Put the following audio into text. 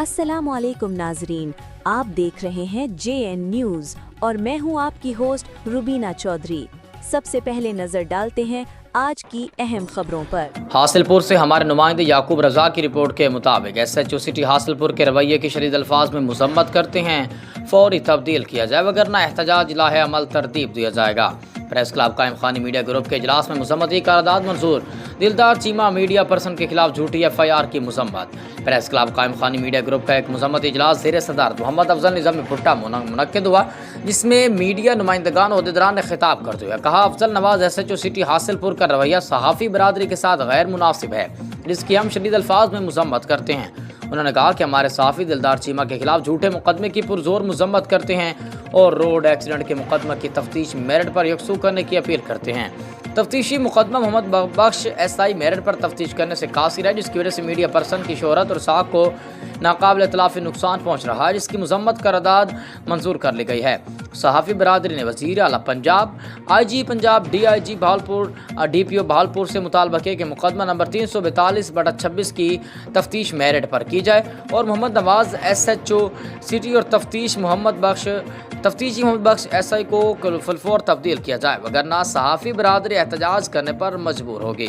अस्सलामुअलैकुम नाजरीन, आप देख रहे हैं JN न्यूज़ और मैं हूं आपकी होस्ट रुबीना चौधरी। सबसे पहले नजर डालते हैं आज की अहम खबरों पर। हासिलपुर से हमारे नुमाइंदे याकूब रजा की रिपोर्ट के मुताबिक SHO सिटी हासिलपुर के रवैये की शदीद अल्फाज में मजम्मत करते हैं, फौरी तब्दील किया जाए वगरना एहतजाज लाहे अमल तरतीब दिया जाएगा। प्रेस क्लब कायम खानी मीडिया ग्रुप के इजलास में मजम्मती करारदाद मंजूर, दिलदार चीमा मीडिया पर्सन के खिलाफ झूठी FIR की मजम्मत। प्रेस क्लब कायम खानी मीडिया ग्रुप का एक मजम्मती इजलास ज़ेर सदारत मोहम्मद अफजल निज़ामी भुट्टा मुनक्किद हुआ, जिसमें मीडिया नुमाइंदगान ओहदेदारान ने खिताब करते हुए कहा, अफजल नवाज SHO सिटी हासिलपुर का रवैया सहाफ़ी बरादरी के साथ गैर मुनासिब है, जिसकी हम शदीद अल्फाज में मजम्मत करते हैं। उन्होंने कहा कि हमारे सहाफ़ी दिलदार चीमा के खिलाफ झूठे मुकदमे की पुरजोर मजम्मत करते हैं और रोड एक्सीडेंट के मुकदमे की तफ्तीश मेरिट पर यकसू करने की अपील करते हैं। तफ्तीशी मुकदमा मोहम्मद बख्श SI मेरिट पर तफ्तीश करने से कासिर है, जिसकी वजह से मीडिया पर्सन की शोहरत और साख को नाकाबिल इतलाफ़ी नुकसान पहुँच रहा है, जिसकी मजम्मत करारदाद मंजूर कर ली गई है। सहाफ़ी बरादरी ने वज़ीर आला Punjab, IG Punjab, DIG Bahalpur, DPO Bahalpur से मुतालबा किया कि मुकदमा नंबर 342/26 की तफ्तीश मेरिट पर की जाए और मोहम्मद नवाज SHO सिटी और तफ्तीशी मोहम्मद बख्श SI को फुलफोर तब्दील किया जाए वगरना सहाफ़ी बरादरी एहतजाज करने पर मजबूर होगी।